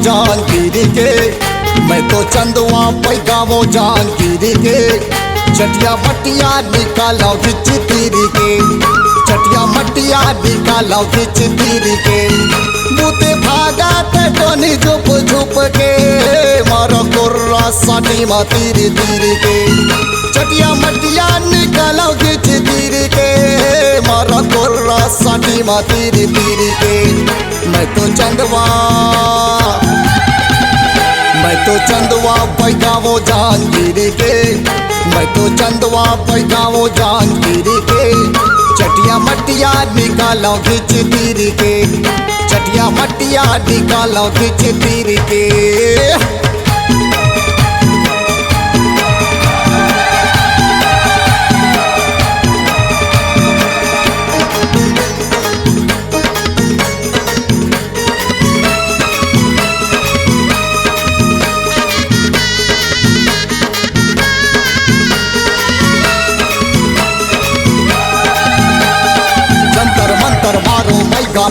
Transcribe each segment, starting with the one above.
जानकीरी के, मैं तो चंदवा पैगामो जानकीरी के। चटिया मटिया निकालो खिच तीरी के, चटिया मटिया निकालो खिच तीरी के। बूते भागा ते टोनी झुप झुप के, मारो कुर्रा साटी मा तीरी तीरी के। चटिया मटिया निकालो खिच तीरी के, मारो कुर्रा साटी मा तीरी तीरी के। मैं तो चंदवा पैगामो जानकीरी के, मैं तो चंदवा पैगामो जानकीरी के। चटिया मटिया निकालो खिच तीरी के, चटिया मटिया निकालो खिच तीरी के।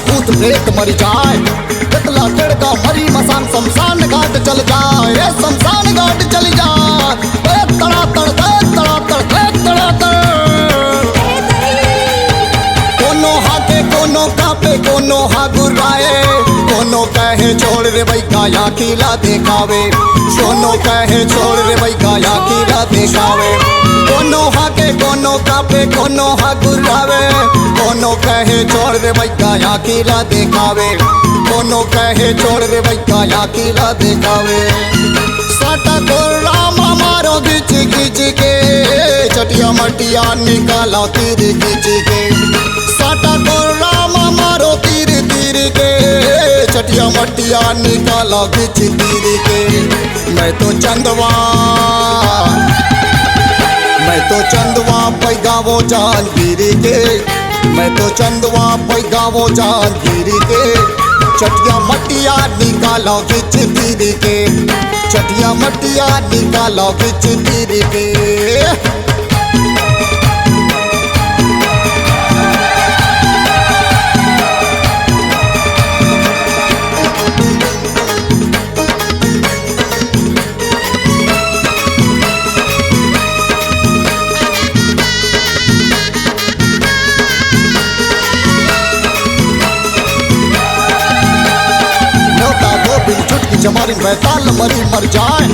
पूत प्रेत मर जाए, तितला तिड़का मरी मसान शमशान घाट चल जाए, शमशान घाट चल जाए। तड़ा तड़ तड़ा तड़ कोनो हाथे कोनो कापे कोनो हा गुर्राए, कोनो कहे छोड़ रे भाई काया किला देखावे, कोनो कहे छोड़ रे भाई काया किला देखावे। कोनो हाथे कोनो कापे कोनो हा गुर्रावे, कोनो कहे छोड़ रे भाई काया किला देखावे, कोनो कहे छोड़ रे भाई काया किला देखावे। साटा को रामा मारो खिच खिच के, चटिया मटिया निकाला तीर खिच के। साटा को रामा मारो तीर तीर के, चटिया मटिया निकाला खिच तीर के। मैं तो चंदवा पैगामो जानकीरी के, मैं तो चंदवा पैगामो जानकीरी के। चटिया मटिया निकालो खिच तीरी के, चटिया मटिया निकालो खिच तीरी के। जमारी बैताल मरी मर जाए,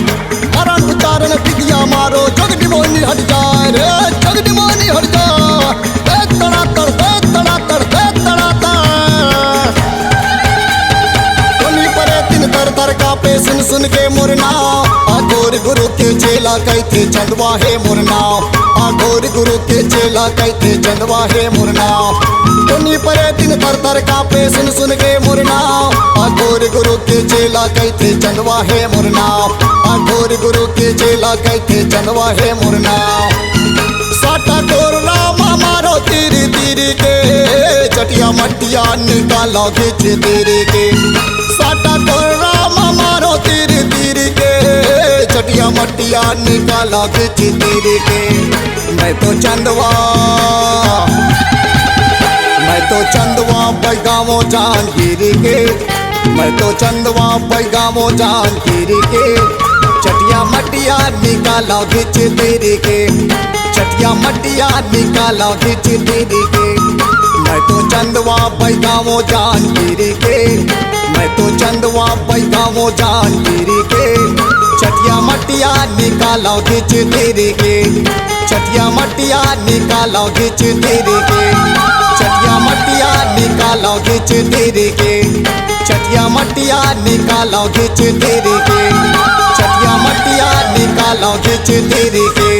मरण उच्चारण विद्या मारो जगडी मोनी हट जाए रे, जगडी मोनी हट जाए। तड़ा तड़ तड़ा तड़ तड़ा तड़ कोनी परे दिन तर तर कापे सुन सुन के मुरना। आगोर गुरु के चेला कहते चंदवा है मुरना, आगोर गुरु के चेला कहते चंदवा है मुरना। कोनी परे दिन तर तर कापे सुन सुन के मुरना। आगोर गुरु के चेला कहते चंदवा है मुरना, आगोर गुरु के चेला कहते चंदवा है मुरना। साटा कोर रामा मारो तीरी तीरी के, चटिया मटिया निकालो खिच तीरी के। साटा कोर रामा मारो तीरी तीरी के, चटिया मटिया निकालो खिच तीरी के। मैं तो चंदवा पैगामो जानकीरी के, मैं तो चंदवा पैगामो जानकीरी के। चटिया मटिया निकालो खिच तीरी के, चटिया मटिया निकालो खिच तीरी के। मैं तो चंदवा पैगामो जानकीरी के, मैं तो चंदवा पैगामो जानकीरी के। चटिया मटिया निकालो खिच तीरी के, चटिया मटिया निकालो खिच तीरी के। चटिया मटिया निकालो खिच तीरी के, चटिया मटिया निकालो खिच तीरी के। चटिया मटिया निकालो खिच तीरी के,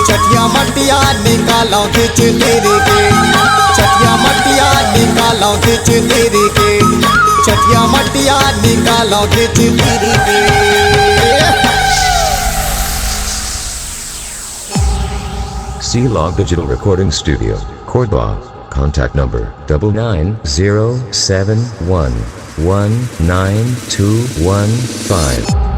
चटिया मटिया निकालो खिच तीरी के। चटिया मटिया निकालो खिच तीरी के, चटिया मटिया निकालो खिच तीरी के। C-Log Digital Recording Studio, Cordoba. Contact number 99071192115.